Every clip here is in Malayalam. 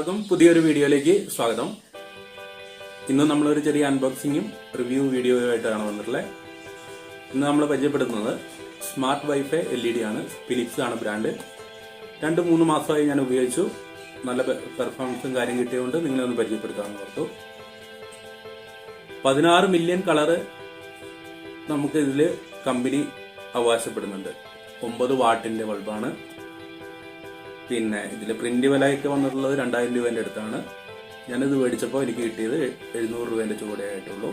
എല്ലാവർക്കും പുതിയൊരു വീഡിയോയിലേക്ക് സ്വാഗതം. ഇന്ന് നമ്മളൊരു ചെറിയ അൺബോക്സിങ്ങും റിവ്യൂ വീഡിയോയുമായിട്ടാണ് വന്നിട്ടുള്ളത്. ഇന്ന് നമ്മൾ പരിചയപ്പെടുത്തുന്നത് സ്മാർട്ട് വൈഫൈ എൽഇഡ ആണ്. ഫിലിപ്സ് ആണ് ബ്രാൻഡ്. 2-3 മാസമായി ഞാൻ ഉപയോഗിച്ചു. നല്ല പെർഫോമൻസും കാര്യം കിട്ടിയതുകൊണ്ട് നിങ്ങളെ ഒന്ന് പരിചയപ്പെടുത്താമെന്ന് ഓർത്തു. 16 മില്യൺ കളറ് നമുക്ക് ഇതിൽ കമ്പനി അവകാശപ്പെടുന്നുണ്ട്. 9 വാട്ടിന്റെ ബൾബാണ്. പിന്നെ ഇതിൽ പ്രിന്റ് വിലയൊക്കെ വന്നിട്ടുള്ളത് 2000 രൂപേന്റെ അടുത്താണ്. ഞാനിത് മേടിച്ചപ്പോൾ എനിക്ക് കിട്ടിയത് 700 രൂപേന്റെ ചൂടയായിട്ടുള്ളൂ.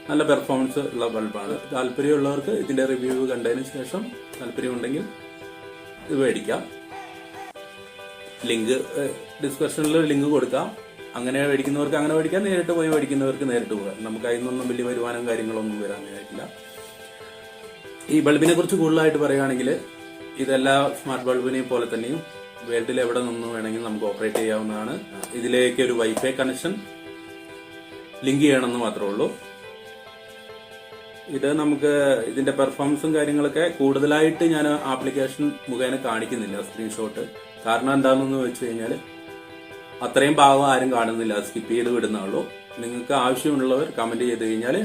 നല്ല പെർഫോമൻസ് ഉള്ള ബൾബാണ്. താല്പര്യമുള്ളവർക്ക് ഇതിന്റെ റിവ്യൂ കണ്ടതിന് ശേഷം താല്പര്യമുണ്ടെങ്കിൽ ഇത് മേടിക്കാം. ലിങ്ക് ഡിസ്ക്രിപ്ഷനിൽ ലിങ്ക് കൊടുക്കാം. അങ്ങനെ മേടിക്കുന്നവർക്ക് അങ്ങനെ മേടിക്കാം, നേരിട്ട് പോയി മേടിക്കുന്നവർക്ക് നേരിട്ട് പോകാം. നമുക്ക് അതിൽ നിന്നൊന്നും വലിയ വരുമാനം കാര്യങ്ങളൊന്നും വരാനായിട്ടില്ല. ഈ ബൾബിനെ കുറിച്ച് കൂടുതലായിട്ട് പറയുകയാണെങ്കിൽ ഇതെല്ലാ സ്മാർട്ട് ബൾബിനെയും പോലെ തന്നെയും വേൾഡിൽ എവിടെ നിന്ന് വേണമെങ്കിൽ നമുക്ക് ഓപ്പറേറ്റ് ചെയ്യാവുന്നതാണ്. ഇതിലേക്ക് ഒരു വൈഫൈ കണക്ഷൻ ലിങ്ക് ചെയ്യണമെന്ന് മാത്രമേ ഉള്ളൂ. ഇത് നമുക്ക് ഇതിന്റെ പെർഫോമൻസും കാര്യങ്ങളൊക്കെ കൂടുതലായിട്ട് ഞാൻ ആപ്ലിക്കേഷൻ മുഖേന കാണിക്കുന്നില്ല സ്ക്രീൻഷോട്ട്. കാരണം എന്താണെന്ന് വെച്ച് കഴിഞ്ഞാൽ അത്രയും ഭാഗം ആരും കാണുന്നില്ല, സ്കിപ്പ് ചെയ്ത് വിടുന്നുള്ളൂ. നിങ്ങൾക്ക് ആവശ്യമുള്ളവർ കമന്റ് ചെയ്ത് കഴിഞ്ഞാൽ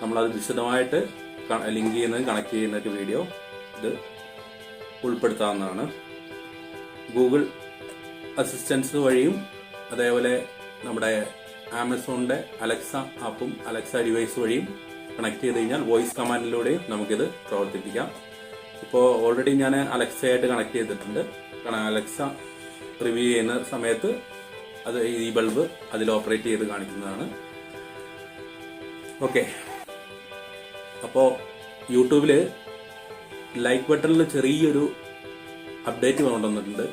നമ്മളത് വിശദമായിട്ട് ലിങ്ക് ചെയ്യുന്നത് കണക്ട് ചെയ്യുന്ന വീഡിയോ ഇത് ഉൾപ്പെടുത്താവുന്നതാണ്. ഗൂഗിൾ അസിസ്റ്റൻസ് വഴിയും അതേപോലെ നമ്മുടെ ആമസോണിന്റെ അലക്സ ആപ്പും അലക്സ ഡിവൈസ് വഴിയും കണക്ട് ചെയ്ത് കഴിഞ്ഞാൽ വോയിസ് കമാൻഡിലൂടെയും നമുക്കിത് പ്രവർത്തിപ്പിക്കാം. ഇപ്പോൾ ഓൾറെഡി ഞാൻ അലക്സയായിട്ട് കണക്ട് ചെയ്തിട്ടുണ്ട്. കാരണം അലക്സ റിവ്യൂ ചെയ്യുന്ന സമയത്ത് അത് ഈ ബൾബ് അതിൽ ഓപ്പറേറ്റ് ചെയ്ത് കാണിക്കുന്നതാണ്. ഓക്കെ, അപ്പോൾ യൂട്യൂബിൽ ലൈക്ക് ബട്ടണിൽ ചെറിയൊരു അപ്ഡേറ്റ് കൊണ്ടുവന്നിട്ടുണ്ട്.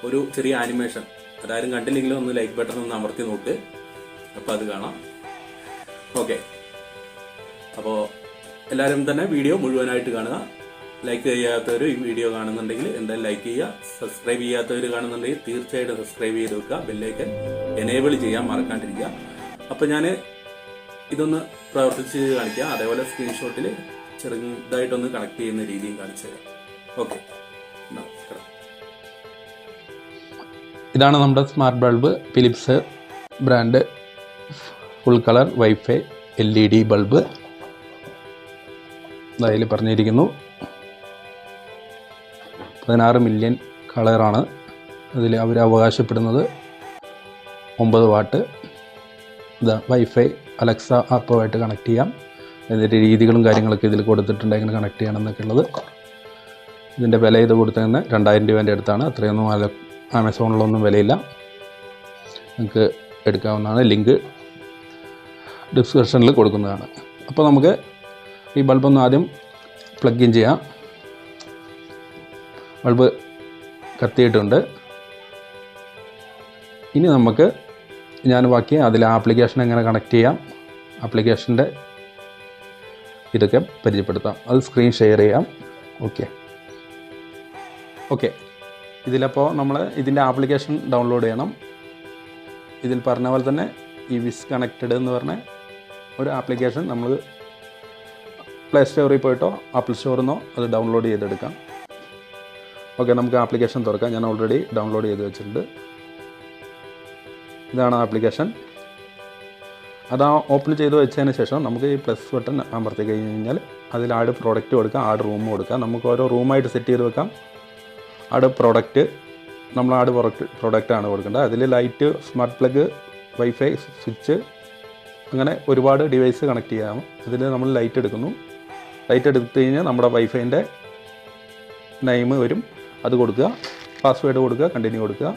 ഒരു ചെറിയ ആനിമേഷൻ. അതാരും കണ്ടില്ലെങ്കിലും ഒന്ന് ലൈക്ക് ബട്ടൺ ഒന്ന് അമർത്തി നോക്ക്. അപ്പോൾ അത് കാണാം. ഓക്കെ, അപ്പോൾ എല്ലാവരും തന്നെ വീഡിയോ മുഴുവനായിട്ട് കാണുക. ലൈക്ക് ചെയ്യാത്തവർ ഈ വീഡിയോ കാണുന്നുണ്ടെങ്കിൽ എന്തായാലും ലൈക്ക് ചെയ്യുക. സബ്സ്ക്രൈബ് ചെയ്യാത്തവർ കാണുന്നുണ്ടെങ്കിൽ തീർച്ചയായിട്ടും സബ്സ്ക്രൈബ് ചെയ്ത് വെക്കുക. ബെല്ലൈക്കൻ എനേബിൾ ചെയ്യാൻ മറക്കാണ്ടിരിക്കുക. അപ്പോൾ ഞാൻ ഇതൊന്ന് പ്രവർത്തിച്ച് കാണിക്കാം. അതേപോലെ സ്ക്രീൻഷോട്ടിൽ ചെറുതായിട്ടൊന്ന് കണക്ട് ചെയ്യുന്ന രീതിയും കാണിച്ചു തരാം. ഓക്കെ, ഇതാണ് നമ്മുടെ smart bulb. Philips brand full colour wifi LED bulb. അതിൽ പറഞ്ഞിരിക്കുന്നു 16 മില്യൺ കളറാണ്. അതിൽ അവർ അവകാശപ്പെടുന്നത് 9 വാട്ട്. ഇതാ വൈഫൈ അലക്സ ആപ്പുമായിട്ട് കണക്ട് ചെയ്യാം. ഇതിൻ്റെ രീതികളും കാര്യങ്ങളൊക്കെ ഇതിൽ കൊടുത്തിട്ടുണ്ട്, എങ്ങനെ കണക്ട് ചെയ്യണം എന്നൊക്കെ ഉള്ളത്. ഇതിൻ്റെ വില ഇത് കൊടുത്തതിന് 2000 രൂപേൻ്റെ അടുത്താണ്. അത്രയൊന്നും ആമസോണിലൊന്നും വിലയില്ല. നിങ്ങൾക്ക് എടുക്കാവുന്നതാണ്. ലിങ്ക് ഡിസ്ക്രിപ്ഷനിൽ കൊടുക്കുന്നതാണ്. അപ്പോൾ നമുക്ക് ഈ ബൾബൊന്ന് ആദ്യം പ്ലഗ് ഇൻ ചെയ്യാം. ബൾബ് കത്തിയിട്ടുണ്ട്. ഇനി നമുക്ക് ഞാൻ ബാക്കി അതിൽ ആപ്ലിക്കേഷൻ എങ്ങനെ കണക്ട് ചെയ്യാം, ആപ്ലിക്കേഷൻ്റെ ഇതൊക്കെ പരിചയപ്പെടുത്താം. അത് സ്ക്രീൻ ഷെയർ ചെയ്യാം. ഓക്കെ, ഇതിലപ്പോൾ നമ്മൾ ഇതിൻ്റെ ആപ്ലിക്കേഷൻ ഡൗൺലോഡ് ചെയ്യണം. ഇതിൽ പറഞ്ഞ പോലെ തന്നെ ഈ വിസ് കണക്റ്റഡ് എന്ന് പറഞ്ഞ ഒരു ആപ്ലിക്കേഷൻ നമ്മൾ പ്ലേ സ്റ്റോറിൽ പോയിട്ടോ ആപ്പിൾ സ്റ്റോറിൽ നിന്നോ അത് ഡൗൺലോഡ് ചെയ്തെടുക്കാം. ഓക്കെ, നമുക്ക് ആപ്ലിക്കേഷൻ തുറക്കാം. ഞാൻ ഓൾറെഡി ഡൗൺലോഡ് ചെയ്ത് വെച്ചിട്ടുണ്ട്. ഇതാണ് ആപ്ലിക്കേഷൻ. അത് ഓപ്പൺ ചെയ്ത് വെച്ചതിന് ശേഷം നമുക്ക് ഈ പ്ലസ് ബട്ടൺ അമർത്തി കഴിഞ്ഞാൽ അതിൽ ആഡ് പ്രോഡക്റ്റ് കൊടുക്കാം, ആഡ് റൂം കൊടുക്കാം. നമുക്ക് ഓരോ റൂമായിട്ട് സെറ്റ് ചെയ്ത് വെക്കാം. ആഡ് പ്രോഡക്റ്റ്, നമ്മൾ ആഡ് പ്രോഡക്റ്റാണ് കൊടുക്കേണ്ടത്. അതിൽ light, smart plug, wifi switch, അങ്ങനെ ഒരുപാട് ഡിവൈസ് കണക്ട് ചെയ്യാം. അതിൽ നമ്മൾ ലൈറ്റ് എടുക്കുന്നു. ലൈറ്റ് എടുത്തു കഴിഞ്ഞാൽ നമ്മുടെ വൈഫൈൻ്റെ നെയിം വരും. അത് കൊടുക്കുക, പാസ്വേഡ് കൊടുക്കുക, കണ്ടിന്യൂ കൊടുക്കുക.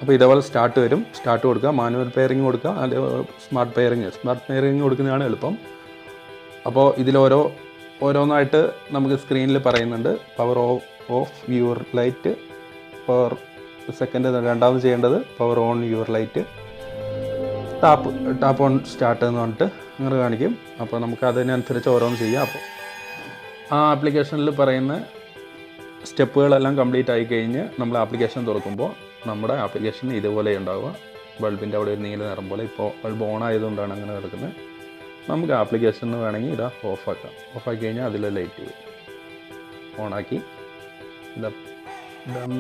അപ്പോൾ ഇതേപോലെ സ്റ്റാർട്ട് വരും. സ്റ്റാർട്ട് കൊടുക്കുക, മാനുവൽ പെയറിങ് കൊടുക്കുക, അല്ലെങ്കിൽ സ്മാർട്ട് പെയറിങ് കൊടുക്കുന്നതാണ് എളുപ്പം. അപ്പോൾ ഇതിൽ ഓരോന്നായിട്ട് നമുക്ക് സ്ക്രീനിൽ പറയുന്നുണ്ട്. Power of your light, power second രണ്ടാമത് ചെയ്യേണ്ടത് power on your light, tap own start എന്ന് പറഞ്ഞിട്ട് അങ്ങനെ കാണിക്കും. അപ്പോൾ നമുക്ക് അതിനനുസരിച്ച് ഓരോന്ന് ചെയ്യാം. അപ്പോൾ ആ ആപ്ലിക്കേഷനിൽ പറയുന്ന സ്റ്റെപ്പുകളെല്ലാം കംപ്ലീറ്റ് ആയി കഴിഞ്ഞ് നമ്മൾ ആപ്ലിക്കേഷൻ തുറക്കുമ്പോൾ നമ്മുടെ ആപ്ലിക്കേഷൻ ഇതുപോലെ ഉണ്ടാവുക. ബൾബിൻ്റെ അവിടെ ഒരു നീല നിറം പോലെ. ഇപ്പോൾ ബൾബ് ഓൺ ആയതുകൊണ്ടാണ് അങ്ങനെ കിടക്കുന്നത്. നമുക്ക് ആപ്ലിക്കേഷന് വേണമെങ്കിൽ ഇതാ ഓഫാക്കാം. ഓഫാക്കി കഴിഞ്ഞാൽ അതിലെ ലൈറ്റ് വരും. ഓണാക്കി ഇതാ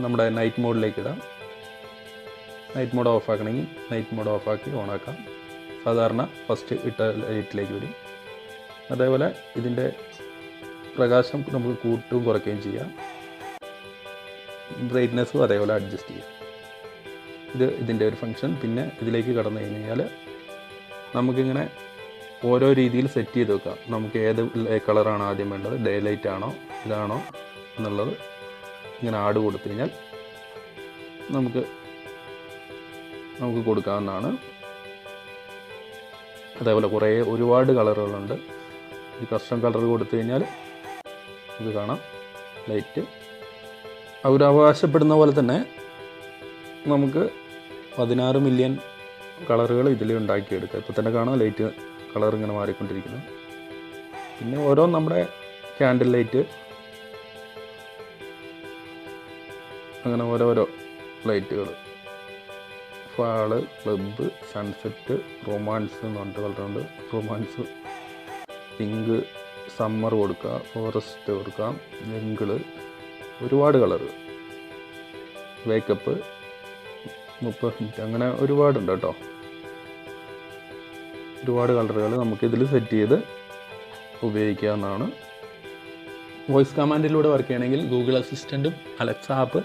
നമ്മുടെ നൈറ്റ് മോഡിലേക്ക് ഇടാം. നൈറ്റ് മോഡ് ഓഫാക്കണമെങ്കിൽ നൈറ്റ് മോഡ് ഓഫാക്കി ഓണാക്കാം. സാധാരണ ഫസ്റ്റ് ഇട്ട ലൈറ്റിലേക്ക് വരും. അതേപോലെ ഇതിൻ്റെ പ്രകാശം നമുക്ക് കൂട്ടുകയും കുറയ്ക്കുകയും ചെയ്യാം. ബ്രൈറ്റ്നെസ്സും അതേപോലെ അഡ്ജസ്റ്റ് ചെയ്യാം. ഇതിൻ്റെ ഒരു ഫങ്ഷൻ. പിന്നെ ഇതിലേക്ക് കടന്നു കഴിഞ്ഞാൽ നമുക്കിങ്ങനെ ഓരോ രീതിയിൽ സെറ്റ് ചെയ്ത് വെക്കാം. നമുക്ക് ഏത് കളറാണ് ആദ്യം വേണ്ടത്, ഡേ ലൈറ്റ് ആണോ ഇതാണോ എന്നുള്ളത് ഇങ്ങനെ ആഡ് കൊടുത്തു കഴിഞ്ഞാൽ നമുക്ക് കൊടുക്കാവുന്നതാണ്. അതേപോലെ ഒരുപാട് കളറുകളുണ്ട്. ഈ കസ്റ്റം കളർ കൊടുത്തു കഴിഞ്ഞാൽ ഇത് കാണാം ലൈറ്റ്. അവർ അവകാശപ്പെടുന്ന പോലെ തന്നെ നമുക്ക് 16 മില്യൺ കളറുകൾ ഇതിൽ ഉണ്ടാക്കിയെടുക്കാം. ഇപ്പോൾ തന്നെ കാണാം ലൈറ്റ് കളർ ഇങ്ങനെ മാറിക്കൊണ്ടിരിക്കുന്നത്. പിന്നെ ഓരോ നമ്മുടെ ക്യാൻഡിൽ ലൈറ്റ് അങ്ങനെ ഓരോരോ ലൈറ്റുകൾ, ഫാള്, ക്ലബ്ബ്, സൺസെറ്റ്, റൊമാൻസ് എന്ന് പറഞ്ഞിട്ട് കളറുണ്ട്. റൊമാൻസ്, പിങ്ക്, സമ്മർ കൊടുക്കുക, ഫോറസ്റ്റ് കൊടുക്കാം, ജംഗിള്, ഒരുപാട് കളറ്, വേക്കപ്പ്, 30 മിനിറ്റ്, അങ്ങനെ ഒരുപാടുണ്ട് കേട്ടോ. ഒരുപാട് കളറുകൾ നമുക്കിതിൽ സെറ്റ് ചെയ്ത് ഉപയോഗിക്കാവുന്നതാണ്. വോയിസ് കമാൻഡിലൂടെ വർക്ക് ചെയ്യണമെങ്കിൽ ഗൂഗിൾ അസിസ്റ്റൻറ്റും അലക്സ ആപ്പ്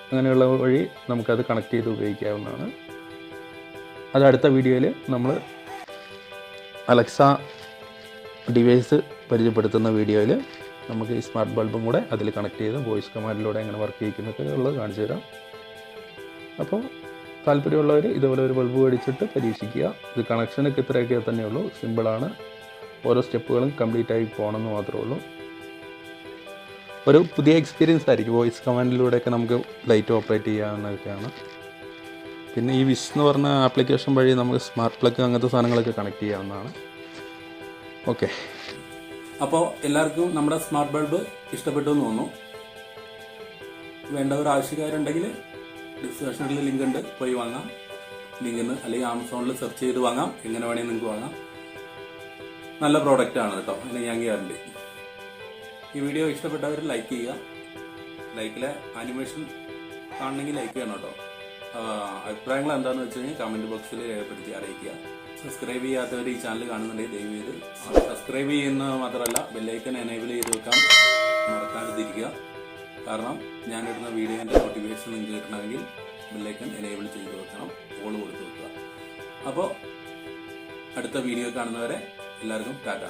അങ്ങനെയുള്ള വഴി നമുക്കത് കണക്ട് ചെയ്ത് ഉപയോഗിക്കാവുന്നതാണ്. അത് അടുത്ത വീഡിയോയിൽ നമ്മൾ അലക്സ ഡിവൈസ് പരിചയപ്പെടുത്തുന്ന വീഡിയോയിൽ നമുക്ക് ഈ സ്മാർട്ട് ബൾബും കൂടെ അതിൽ കണക്ട് ചെയ്ത് വോയിസ് കമാൻഡിലൂടെ എങ്ങനെ വർക്ക് ചെയ്യിക്കുന്നൊക്കെ ഉള്ളത് കാണിച്ചു തരാം. അപ്പോൾ താല്പര്യമുള്ളവർ ഇതുപോലെ ഒരു ബൾബ് മേടിച്ചിട്ട് പരീക്ഷിക്കുക. ഇത് കണക്ഷനൊക്കെ ഇത്രയൊക്കെ തന്നെയുള്ളൂ. സിമ്പിളാണ്. ഓരോ സ്റ്റെപ്പുകളും കംപ്ലീറ്റ് ആയി പോകണമെന്ന് മാത്രമേ ഉള്ളൂ. ഒരു പുതിയ എക്സ്പീരിയൻസ് ആയിരിക്കും. വോയിസ് കമാൻഡിലൂടെയൊക്കെ നമുക്ക് ലൈറ്റ് ഓപ്പറേറ്റ് ചെയ്യാവുന്നതൊക്കെയാണ്. പിന്നെ ഈ വിഷ് എന്ന് പറഞ്ഞ ആപ്ലിക്കേഷൻ വഴി നമുക്ക് സ്മാർട്ട് പ്ലഗ് അങ്ങനത്തെ സാധനങ്ങളൊക്കെ കണക്ട് ചെയ്യാവുന്നതാണ്. ഓക്കെ, അപ്പോൾ എല്ലാവർക്കും നമ്മുടെ സ്മാർട്ട് ബൾബ് ഇഷ്ടപ്പെട്ടു എന്ന് തോന്നുന്നു. വേണ്ടവർ ആവശ്യക്കാരുണ്ടെങ്കിൽ ഡിസ്ക്രിപ്ഷനിൽ ലിങ്ക് ഉണ്ട്, പോയി വാങ്ങാം. ലിങ്കിന്ന് അല്ലെങ്കിൽ ആമസോണിൽ സെർച്ച് ചെയ്ത് വാങ്ങാം. എങ്ങനെ വേണമെങ്കിൽ നിങ്ങൾക്ക് വാങ്ങാം. നല്ല പ്രോഡക്റ്റ് ആണ് കേട്ടോ, അതിന് ഞാൻ ഗ്യാരണ്ടി. ഈ വീഡിയോ ഇഷ്ടപ്പെട്ടവർ ലൈക്ക് ചെയ്യുക. ലൈക്കിലെ ആനിമേഷൻ കാണണമെങ്കിൽ ലൈക്ക് ചെയ്യണം കേട്ടോ. അഭിപ്രായങ്ങൾ എന്താണെന്ന് വെച്ച് കഴിഞ്ഞാൽ കമന്റ് ബോക്സിൽ രേഖപ്പെടുത്തി അറിയിക്കുക. സബ്സ്ക്രൈബ് ചെയ്യാത്തവർ ഈ ചാനൽ കാണുന്നുണ്ടെങ്കിൽ ദയവ് ചെയ്ത് സബ്സ്ക്രൈബ് ചെയ്യുന്നത് മാത്രമല്ല ബെല്ലൈക്കൻ എനേബിൾ ചെയ്ത് വെക്കാൻ മറക്കാതിരിക്കുക. കാരണം ഞാനിടുന്ന വീഡിയോൻ്റെ നോട്ടിഫിക്കേഷൻ നിങ്ങൾക്ക് കിട്ടണമെങ്കിൽ ബെല്ലൈക്കൻ എനേബിൾ ചെയ്ത് വെക്കണം, ഓൾ കൊടുത്ത് വെക്കുക. അപ്പോൾ അടുത്ത വീഡിയോ കാണുന്നവരെ എല്ലാവർക്കും ടാറ്റ.